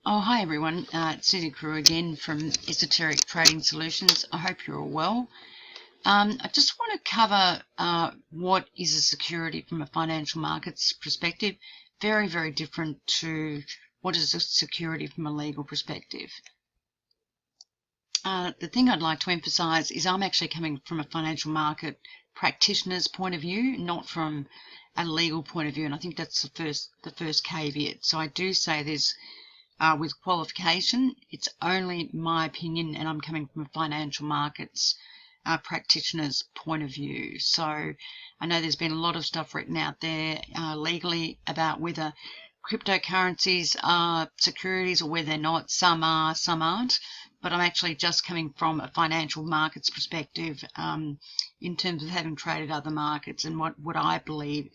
Oh, hi everyone. It's Susie Crew again from Esoteric Trading Solutions. I hope you're all well. I just want to cover what is a security from a financial markets perspective. Very, very different to what is a security from a legal perspective. The thing I'd like to emphasize is I'm actually coming from a financial market practitioner's point of view, not from a legal point of view, and I think that's the first caveat. So I do say this with qualification. It's only my opinion, and I'm coming from a financial markets practitioner's point of view. So I know there's been a lot of stuff written out there legally about whether cryptocurrencies are securities or whether they're not. Some are, some aren't. But I'm actually just coming from a financial markets perspective in terms of having traded other markets and what I believe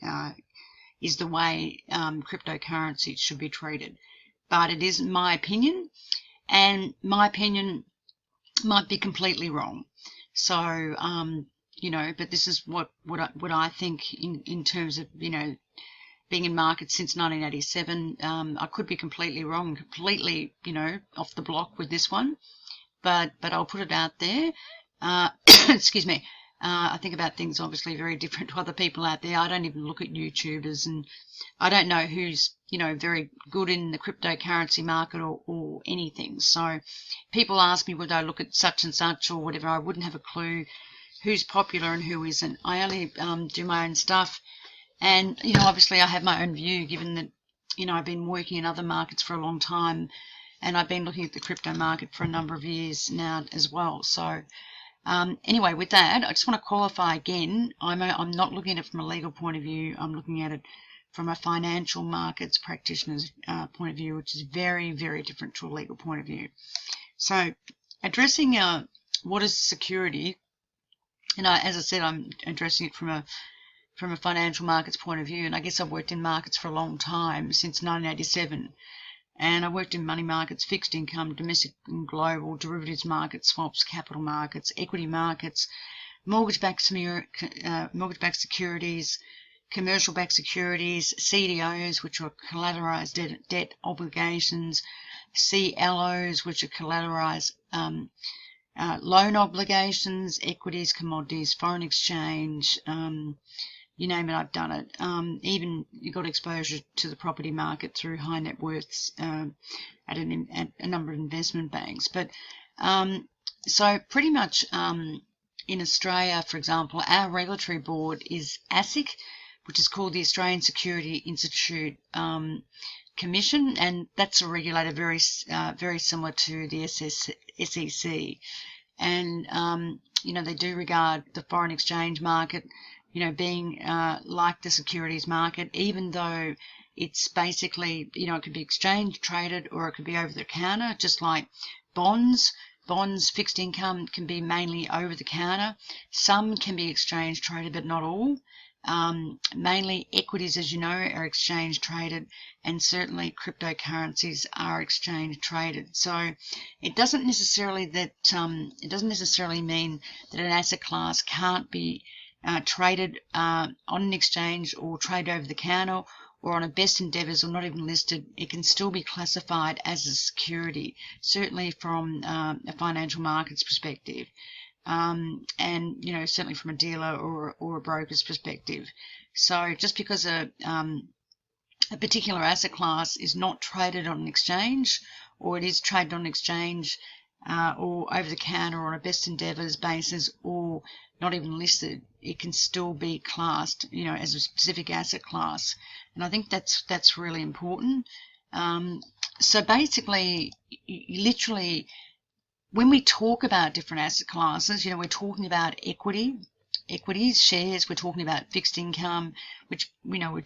is the way cryptocurrencies should be treated. But it is my opinion, and my opinion might be completely wrong. So, but this is what I think in terms of, being in markets since 1987. I could be completely wrong, completely, off the block with this one, but I'll put it out there. Excuse me. I think about things obviously very different to other people out there. I don't even look at YouTubers, and I don't know who's, very good in the cryptocurrency market or anything. So people ask me, would I look at such and such or whatever? I wouldn't have a clue who's popular and who isn't. I only do my own stuff. And, obviously I have my own view, given that, I've been working in other markets for a long time, and I've been looking at the crypto market for a number of years now as well. So anyway, with that, I just want to qualify again. I'm not looking at it from a legal point of view. I'm looking at it from a financial markets practitioner's point of view, which is very, very different to a legal point of view. So addressing what is security, and as I said, I'm addressing it from a financial markets point of view, and I guess I've worked in markets for a long time, since 1987, and I worked in money markets, fixed income, domestic and global, derivatives markets, swaps, capital markets, equity markets, mortgage-backed securities, commercial-backed securities, CDOs, which are collateralized debt obligations, CLOs, which are collateralized loan obligations, equities, commodities, foreign exchange, you name it, I've done it. Even you got exposure to the property market through high net worths at a number of investment banks. But so pretty much in Australia, for example, our regulatory board is ASIC, which is called the Australian Security Institute Commission, and that's a regulator very similar to the SEC. And they do regard the foreign exchange market, being like the securities market, even though it's basically, it could be exchange traded or it could be over the counter, just like bonds. Bonds, fixed income can be mainly over the counter. Some can be exchange traded, but not all. Mainly equities, as you know, are exchange traded, and certainly cryptocurrencies are exchange traded. So it doesn't necessarily mean that an asset class can't be traded on an exchange or traded over the counter or on a best endeavours or not even listed. It can still be classified as a security, certainly from a financial markets perspective. And certainly from a dealer or a broker's perspective. So just because a particular asset class is not traded on an exchange, or it is traded on an exchange or over the counter or on a best endeavours basis, or not even listed, it can still be classed, as a specific asset class. And I think that's really important. So basically, literally, when we talk about different asset classes, we're talking about equities, shares, we're talking about fixed income, which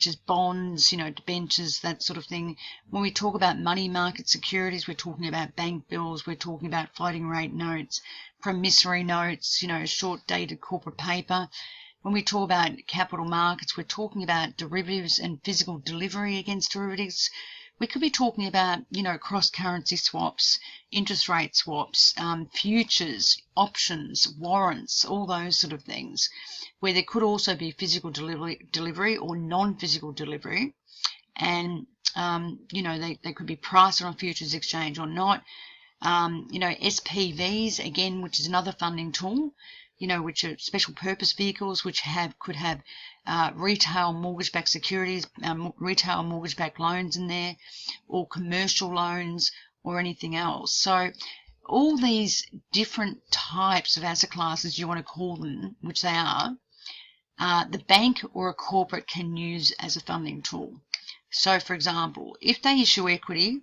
is bonds, debentures, that sort of thing. When we talk about money market securities, we're talking about bank bills, we're talking about floating rate notes, promissory notes, short dated corporate paper. When we talk about capital markets, we're talking about derivatives and physical delivery against derivatives. We could be talking about, cross-currency swaps, interest rate swaps, futures, options, warrants, all those sort of things, where there could also be physical delivery or non-physical delivery. And They could be priced on a futures exchange or not. SPVs, again, which is another funding tool, which are special purpose vehicles which could have retail mortgage-backed securities, retail mortgage-backed loans in there, or commercial loans, or anything else. So all these different types of asset classes, you want to call them, which they are, the bank or a corporate can use as a funding tool. So, for example, if they issue equity,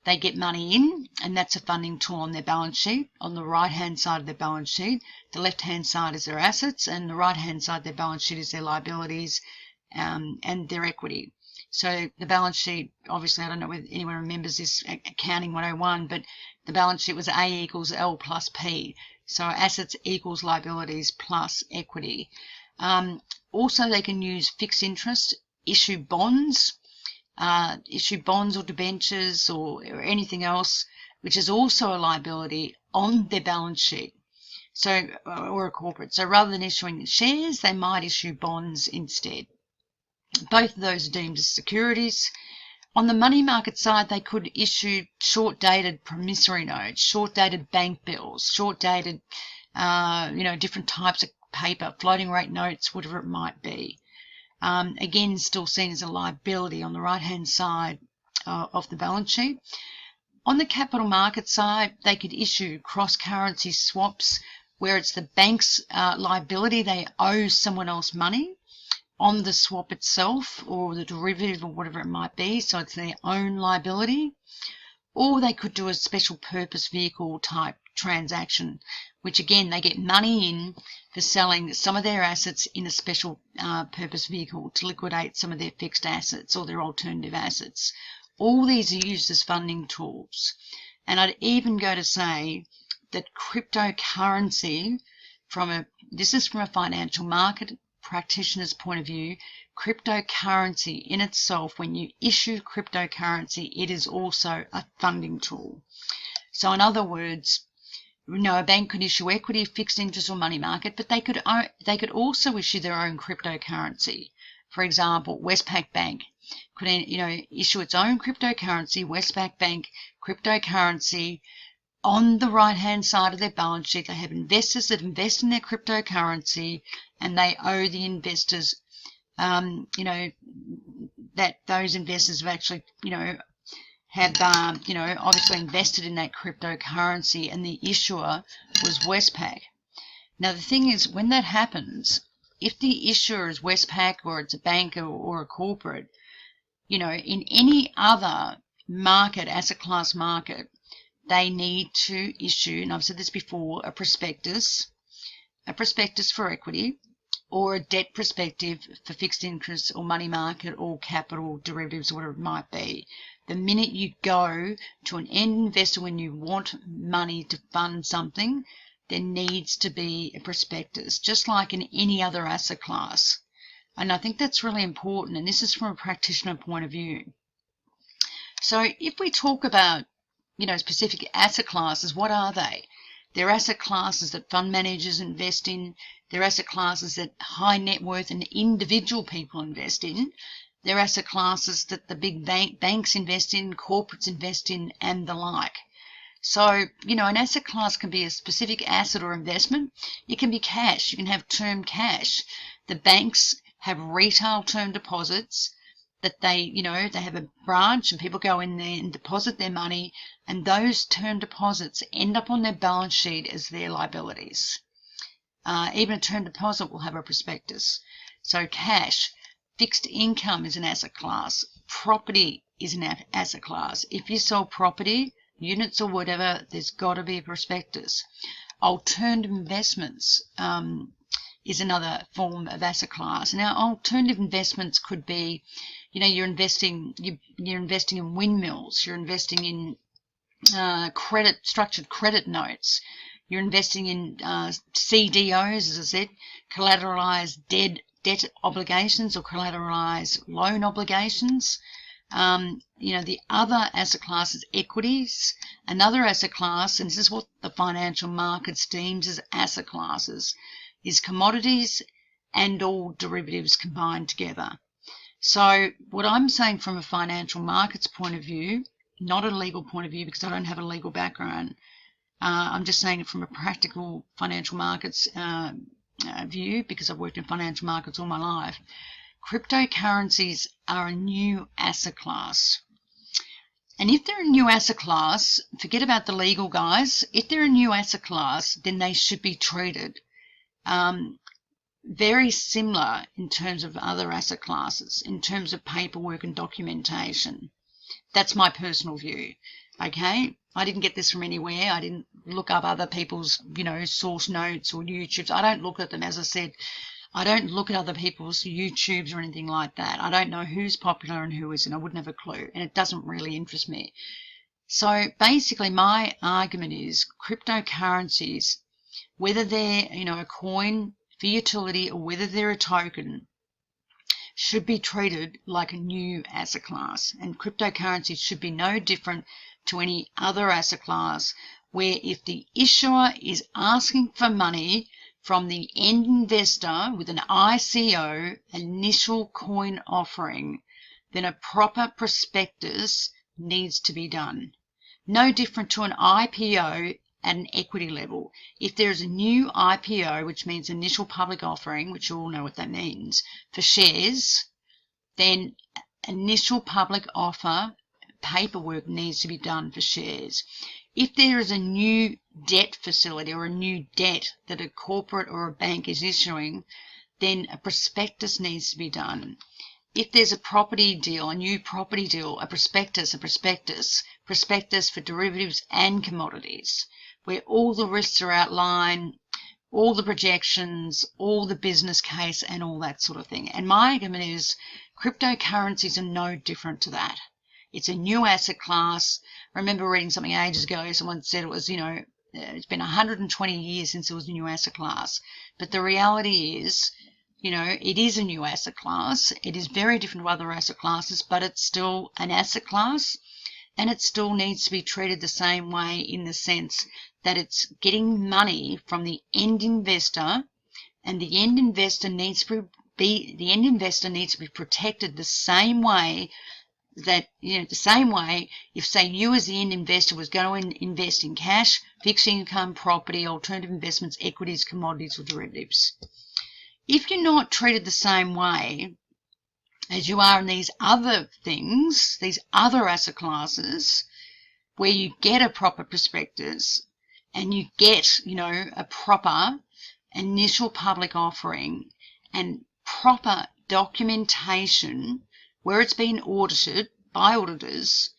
they get money in, and that's a funding tool on their balance sheet. On the right-hand side of their balance sheet, the left-hand side is their assets, and the right-hand side of their balance sheet is their liabilities and their equity. So the balance sheet, obviously, I don't know whether anyone remembers this accounting 101, but the balance sheet was A equals L plus P. So assets equals liabilities plus equity. Also, they can use fixed interest, issue bonds or debentures or anything else, which is also a liability on their balance sheet. So, or a corporate. So rather than issuing shares, they might issue bonds instead. Both of those are deemed as securities. On the money market side, they could issue short-dated promissory notes, short-dated bank bills, short-dated, different types of paper, floating rate notes, whatever it might be. Again, still seen as a liability on the right-hand side of the balance sheet. On the capital market side, they could issue cross-currency swaps where it's the bank's liability. They owe someone else money on the swap itself or the derivative or whatever it might be, so it's their own liability. Or they could do a special purpose vehicle type transaction, which again, they get money in for selling some of their assets in a special purpose vehicle to liquidate some of their fixed assets or their alternative assets. All these are used as funding tools. And I'd even go to say that cryptocurrency, this is from a financial market practitioner's point of view, cryptocurrency in itself, when you issue cryptocurrency, it is also a funding tool. So in other words, a bank could issue equity, fixed interest, or money market, but they could also issue their own cryptocurrency. For example, Westpac Bank could issue its own cryptocurrency, Westpac Bank cryptocurrency. On the right-hand side of their balance sheet, they have investors that invest in their cryptocurrency, and they owe the investors, that those investors have actually, have, obviously invested in that cryptocurrency, and the issuer was Westpac. Now, the thing is, when that happens, if the issuer is Westpac or it's a bank or a corporate, in any other market, asset class market, they need to issue, and I've said this before, a prospectus for equity, or a debt prospectus for fixed interest or money market or capital derivatives or whatever it might be. The minute you go to an end investor when you want money to fund something, there needs to be a prospectus, just like in any other asset class. And I think that's really important, and this is from a practitioner point of view. So if we talk about specific asset classes, what are they? They're asset classes that fund managers invest in. They're asset classes that high net worth and individual people invest in. They're asset classes that the big banks invest in, corporates invest in, and the like. So, an asset class can be a specific asset or investment. It can be cash. You can have term cash. The banks have retail term deposits that they have a branch and people go in there and deposit their money, and those term deposits end up on their balance sheet as their liabilities. Even a term deposit will have a prospectus. So cash, fixed income is an asset class. Property is an asset class. If you sell property, units or whatever, there's got to be a prospectus. Alternative investments is another form of asset class. Now, alternative investments could be, you're investing in windmills, you're investing in structured credit notes, you're investing in CDOs, as I said, collateralized debt obligations or collateralized loan obligations. The other asset class is equities. Another asset class, and this is what the financial markets deems as asset classes, is commodities and all derivatives combined together. So what I'm saying from a financial markets point of view, not a legal point of view because I don't have a legal background, I'm just saying it from a practical financial markets view because I've worked in financial markets all my life. Cryptocurrencies are a new asset class. And if they're a new asset class, forget about the legal guys. If they're a new asset class, then they should be treated very similar in terms of other asset classes, in terms of paperwork and documentation. That's my personal view. Okay, I didn't get this from anywhere. I didn't look up other people's, source notes or YouTubes. I don't look at them. As I said, I don't look at other people's YouTubes or anything like that. I don't know who's popular and who isn't. I wouldn't have a clue, and it doesn't really interest me. So basically my argument is cryptocurrencies, whether they're, a coin for utility or whether they're a token, should be treated like a new asset class. And cryptocurrencies should be no different to any other asset class, where if the issuer is asking for money from the end investor with an ICO, initial coin offering, then a proper prospectus needs to be done. No different to an IPO at an equity level. If there is a new IPO, which means initial public offering, which you all know what that means, for shares, then initial public offer paperwork needs to be done for shares. If there is a new debt facility or a new debt that a corporate or a bank is issuing, then a prospectus needs to be done. If there's a property deal, a new property deal, a prospectus for derivatives and commodities, where all the risks are outlined, all the projections, all the business case, and all that sort of thing. And my argument is cryptocurrencies are no different to that. It's a new asset class. I remember reading something ages ago. Someone said it was, it's been 120 years since it was a new asset class. But the reality is, it is a new asset class. It is very different to other asset classes, but it's still an asset class, and it still needs to be treated the same way in the sense that it's getting money from the end investor, and the end investor needs to be protected the same way that, if, say, you as the end investor was going to invest in cash, fixed income, property, alternative investments, equities, commodities, or derivatives. If you're not treated the same way as you are in these other things, these other asset classes, where you get a proper prospectus and you get, a proper initial public offering and proper documentation where it's been audited by auditors,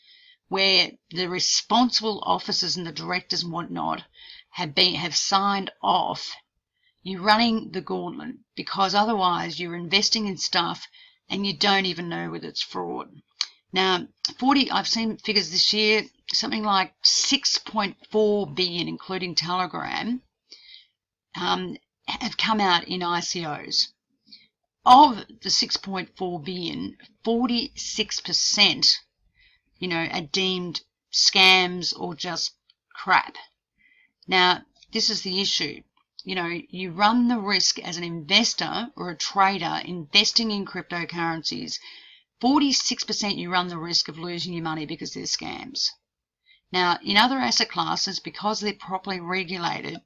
where the responsible officers and the directors and whatnot have signed off, you're running the gauntlet, because otherwise you're investing in stuff and you don't even know whether it's fraud. Now, I've seen figures this year, something like 6.4 billion, including Telegram, have come out in ICOs. Of the 6.4 billion, 46%, are deemed scams or just crap. Now, this is the issue. You run the risk as an investor or a trader investing in cryptocurrencies. 46% you run the risk of losing your money because they're scams. Now, in other asset classes, because they're properly regulated,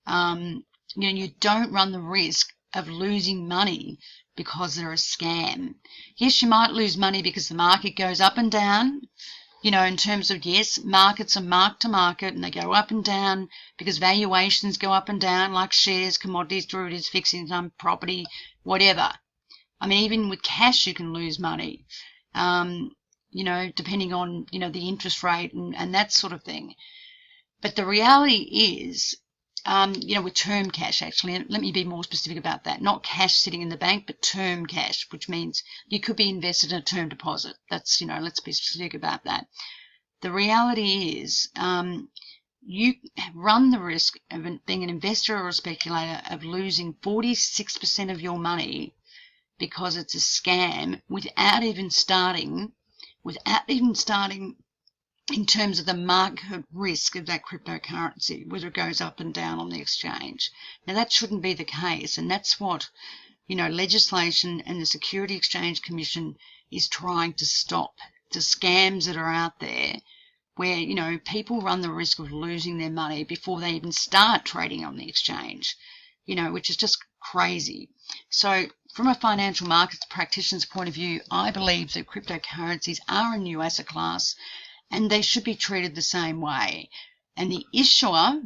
you don't run the risk of losing money because they're a scam. Yes, you might lose money because the market goes up and down, in terms of, yes, markets are mark to market and they go up and down because valuations go up and down, like shares, commodities, derivatives, fixed income, property, whatever. I mean, even with cash you can lose money, depending on, the interest rate and that sort of thing. But the reality is, with term cash, actually, and let me be more specific about that, not cash sitting in the bank, but term cash, which means you could be invested in a term deposit. That's, let's be specific about that. The reality is, you run the risk of being an investor or a speculator of losing 46% of your money because it's a scam without even starting in terms of the market risk of that cryptocurrency, whether it goes up and down on the exchange. Now, that shouldn't be the case, and that's what legislation and the Security Exchange Commission is trying to stop the scams that are out there where, people run the risk of losing their money before they even start trading on the exchange, which is just crazy. So from a financial markets practitioner's point of view, I believe that cryptocurrencies are a new asset class and they should be treated the same way. And the issuer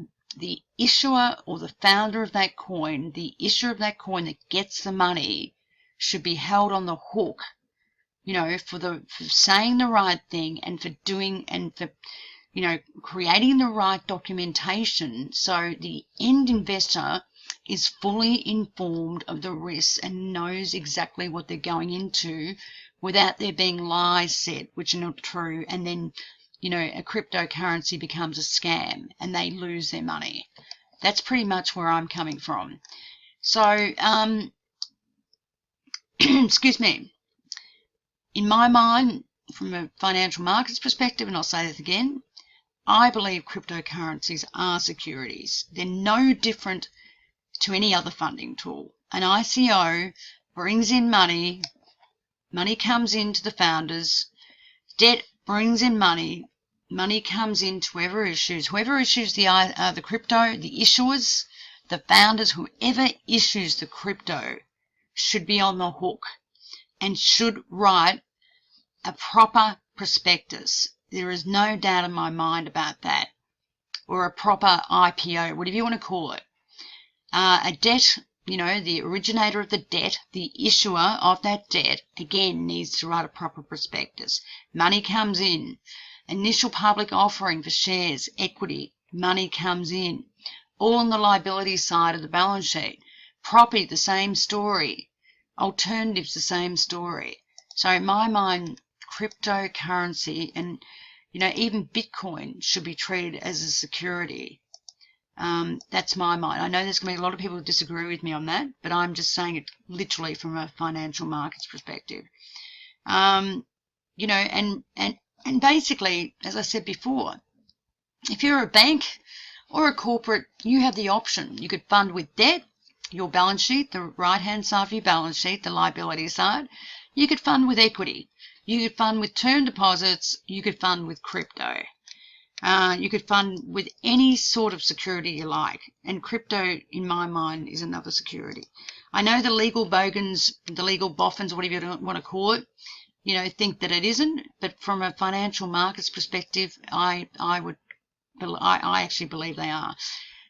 or the founder of that coin, the issuer of that coin that gets the money, should be held on the hook, for saying the right thing and for doing and for, creating the right documentation so the end investor is fully informed of the risks and knows exactly what they're going into without there being lies said which are not true, and then a cryptocurrency becomes a scam and they lose their money. That's pretty much where I'm coming from. So, excuse me. In my mind, from a financial markets perspective, and I'll say this again, I believe cryptocurrencies are securities. They're no different to any other funding tool. An ICO brings in money, money comes into the founders, debt brings in money, money comes into whoever issues the crypto, the issuers, the founders, whoever issues the crypto should be on the hook and should write a proper prospectus. There is no doubt in my mind about that. Or a proper IPO, whatever you want to call it. A debt, the originator of the debt, the issuer of that debt, again, needs to write a proper prospectus. Money comes in. Initial public offering for shares, equity, money comes in. All on the liability side of the balance sheet. Property, the same story. Alternatives, the same story. So in my mind, cryptocurrency and, even Bitcoin should be treated as a security. That's my mind. I know there's going to be a lot of people who disagree with me on that, but I'm just saying it literally from a financial markets perspective. And basically, as I said before, if you're a bank or a corporate, you have the option. You could fund with debt, your balance sheet, the right-hand side of your balance sheet, the liability side. You could fund with equity. You could fund with term deposits. You could fund with crypto. You could fund with any sort of security you like. And crypto, in my mind, is another security. I know the legal bogans, the legal boffins, whatever you want to call it, think that it isn't. But from a financial markets perspective, I actually believe they are.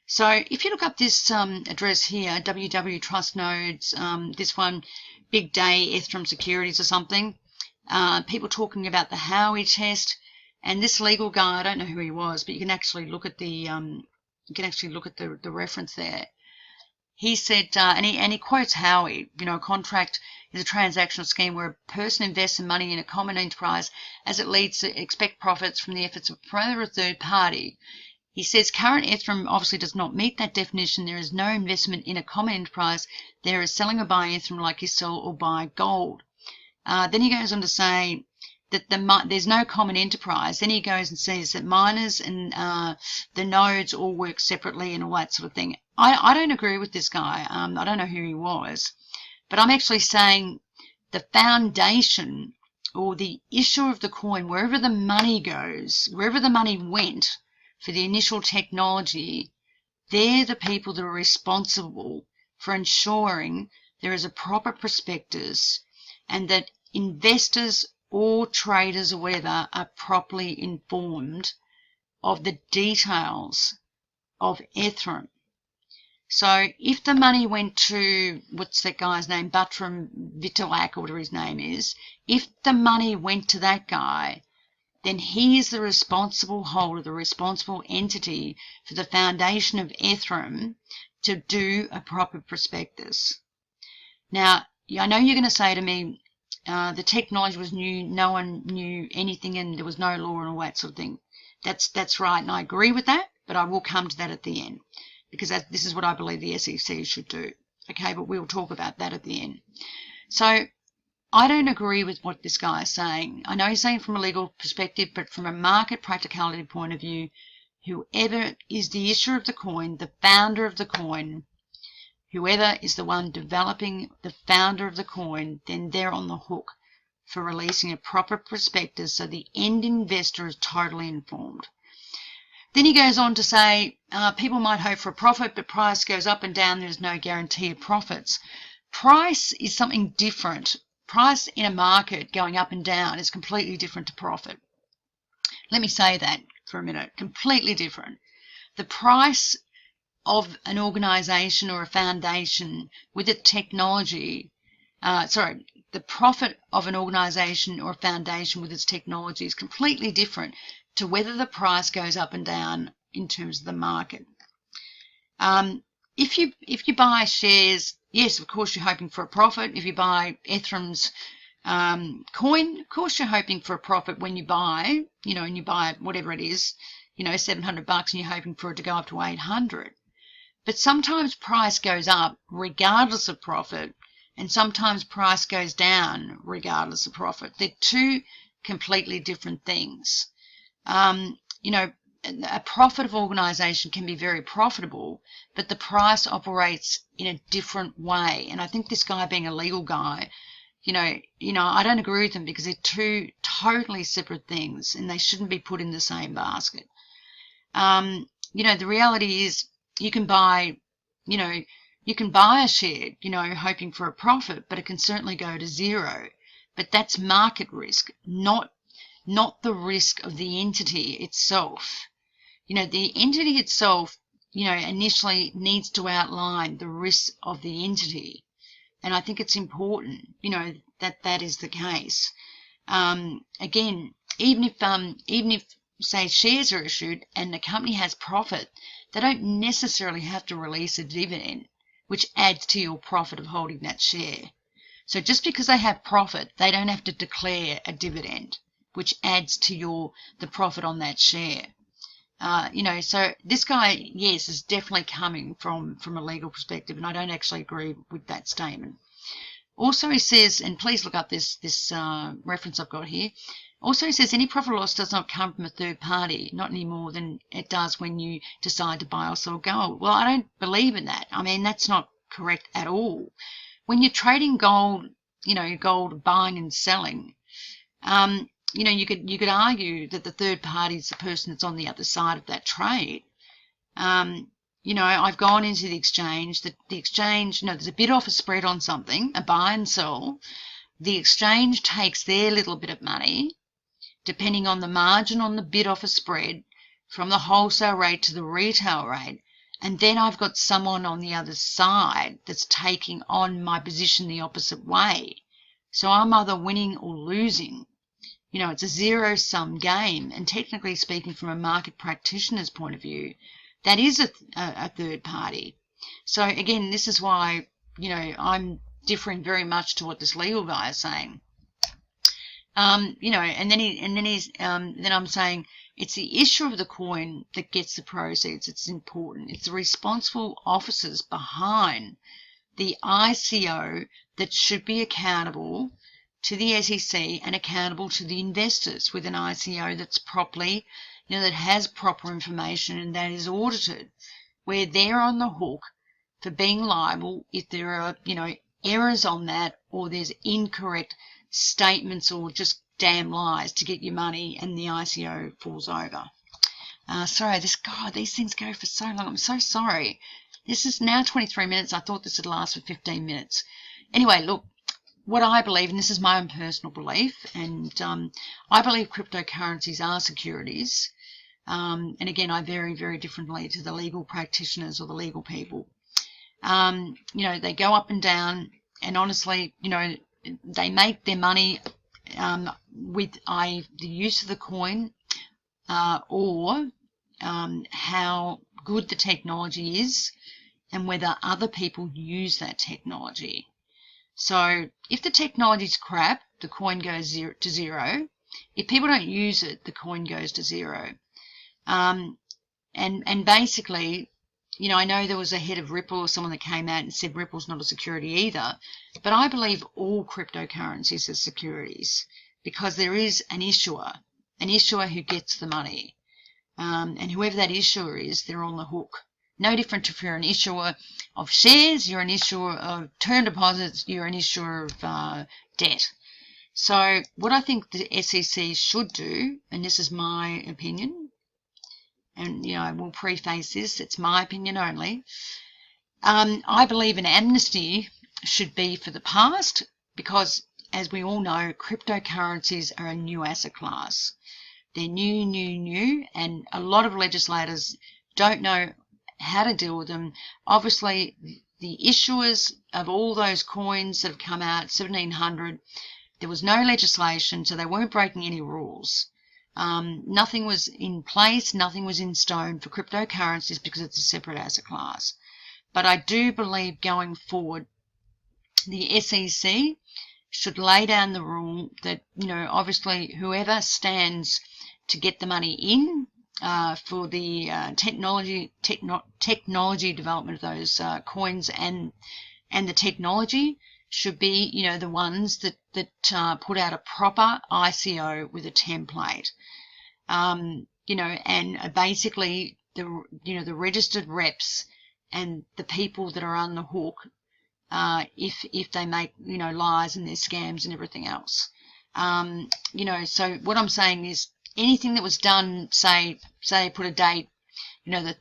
So if you look up this address here, www Trust Nodes, this one, Big Day, Ethereum Securities or something, people talking about the Howey test, and this legal guy, I don't know who he was, but you can actually look at the reference there. He said, and he quotes Howey, a contract is a transactional scheme where a person invests in money in a common enterprise as it leads to expect profits from the efforts of a third party. He says current Ethereum obviously does not meet that definition. There is no investment in a common enterprise. There is selling or buying Ethereum like you sell or buy gold. Then he goes on to say that there's no common enterprise. Then he goes and says that miners and the nodes all work separately and all that sort of thing. I don't agree with this guy. I don't know who he was. But I'm actually saying the foundation or the issuer of the coin, wherever the money goes, wherever the money went for the initial technology, they're the people that are responsible for ensuring there is a proper prospectus and that investors or traders or whatever are properly informed of the details of Ethereum. So if the money went to, what's that guy's name, Buttram Vitalik or whatever his name is, if the money went to that guy, then he is the responsible holder, the responsible entity for the foundation of Ethereum to do a proper prospectus. Now, I know you're going to say to me, the technology was new, no one knew anything and there was no law and all that sort of thing. That's right, and I agree with that, but I will come to that at the end because this is what I believe the SEC should do. Okay, but we'll talk about that at the end. So I don't agree with what this guy is saying. I know he's saying from a legal perspective, but from a market practicality point of view, whoever is the issuer of the coin, the founder of the coin, whoever is the one developing, the founder of the coin, then they're on the hook for releasing a proper prospectus so the end investor is totally informed. Then he goes on to say, people might hope for a profit, but price goes up and down. There's no guarantee of profits. Price is something different. Price in a market going up and down is completely different to profit. Let me say that for a minute. Completely different. The price of an organization or a foundation with its technology, the profit of an organization or a foundation with its technology is completely different to whether the price goes up and down in terms of the market. If you buy shares, yes, of course you're hoping for a profit. If you buy Ethereum's coin, of course you're hoping for a profit when you buy, and you buy whatever it is, $700 and you're hoping for it to go up to 800. But sometimes price goes up regardless of profit, and sometimes price goes down regardless of profit. They're two completely different things. A profitable organization can be very profitable, but the price operates in a different way. And I think this guy being a legal guy, I don't agree with them because they're two totally separate things and they shouldn't be put in the same basket. The reality is you can buy a share, hoping for a profit, but it can certainly go to zero. But that's market risk, not the risk of the entity itself. The entity itself, initially needs to outline the risks of the entity. And I think it's important, that is the case. Again, even if say shares are issued and the company has profit, they don't necessarily have to release a dividend, which adds to your profit of holding that share. So just because they have profit, they don't have to declare a dividend, which adds to the profit on that share. So this guy, yes, is definitely coming from a legal perspective, and I don't actually agree with that statement. Also, he says, and please look up this reference I've got here. Also, he says any profit or loss does not come from a third party, not any more than it does when you decide to buy or sell gold. Well, I don't believe in that. I mean, that's not correct at all. When you're trading gold, gold buying and selling, you could argue that the third party is the person that's on the other side of that trade. I've gone into the exchange. The exchange, there's a bid offer spread on something, a buy and sell. The exchange takes their little bit of money, depending on the margin on the bid offer spread, from the wholesale rate to the retail rate. And then I've got someone on the other side that's taking on my position the opposite way. So I'm either winning or losing. It's a zero-sum game. And technically speaking, from a market practitioner's point of view, that is a third party. So again, this is why, I'm differing very much to what this legal guy is saying. And then I'm saying it's the issuer of the coin that gets the proceeds. It's important. It's the responsible officers behind the ICO that should be accountable to the SEC and accountable to the investors with an ICO that's properly, that has proper information and that is audited, where they're on the hook for being liable if there are, errors on that, or there's incorrect statements or just damn lies to get your money and the ICO falls over. Sorry, these things go for so long. I'm so sorry. This is now 23 minutes. I thought this would last for 15 minutes. Anyway, look, what I believe, and this is my own personal belief, and I believe cryptocurrencies are securities. And again, I vary very differently to the legal practitioners or the legal people. They go up and down, and honestly, they make their money with the use of the coin or how good the technology is and whether other people use that technology. So if the technology's crap, the coin goes to zero. If people don't use it, the coin goes to zero. And basically, I know there was a head of Ripple or someone that came out and said Ripple's not a security either, but I believe all cryptocurrencies are securities because there is an issuer who gets the money. And whoever that issuer is, they're on the hook. No different if you're an issuer of shares, you're an issuer of term deposits, you're an issuer of debt. So what I think the SEC should do, and this is my opinion, and we'll preface this, it's my opinion only. I believe an amnesty should be for the past because, as we all know, cryptocurrencies are a new asset class. They're new, and a lot of legislators don't know how to deal with them. Obviously, the issuers of all those coins that have come out, 1700, there was no legislation, so they weren't breaking any rules. Nothing was in place, nothing was in stone for cryptocurrencies because it's a separate asset class. But I do believe going forward, the SEC should lay down the rule that, obviously whoever stands to get the money in for the technology development of those coins and the technology should be, the ones that put out a proper ICO with a template. And basically the registered reps and the people that are on the hook if they make lies and their scams and everything else. So what I'm saying is anything that was done, say put a date, the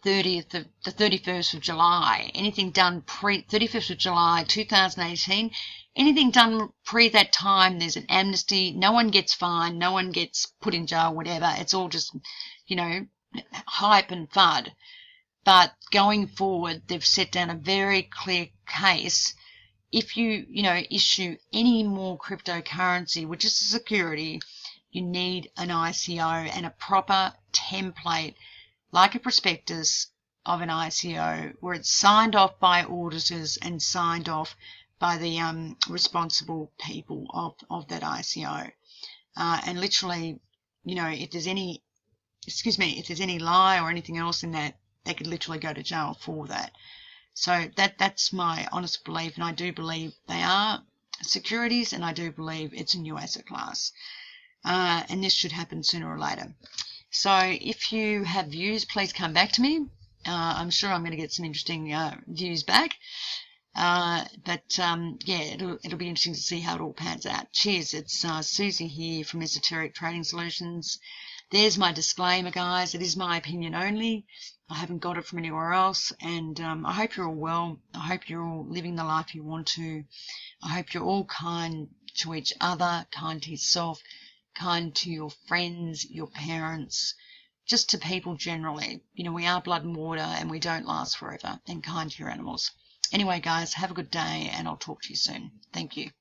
31st of July, anything done pre 31st of July 2018, anything done pre that time, there's an amnesty. No one gets fined, no one gets put in jail, whatever. It's all just hype and FUD. But going forward, they've set down a very clear case. If you issue any more cryptocurrency, which is a security, you need an ICO and a proper template, like a prospectus of an ICO, where it's signed off by auditors and signed off by the responsible people of that ICO. And literally, if there's any, if there's any lie or anything else in that, they could literally go to jail for that. So that's my honest belief, and I do believe they are securities, and I do believe it's a new asset class. And this should happen sooner or later. So if you have views, please come back to me. I'm sure I'm going to get some interesting views back. Yeah, it'll be interesting to see how it all pans out. Cheers. It's Susie here from Esoteric Trading Solutions. There's my disclaimer, guys. It is my opinion only. I haven't got it from anywhere else, and I hope you're all well. I hope you're all living the life you want to. I hope you're all kind to each other, kind to yourself, kind to your friends, your parents, just to people generally. We are blood and water, and we don't last forever, and kind to your animals. Anyway, guys, have a good day, and I'll talk to you soon. Thank you.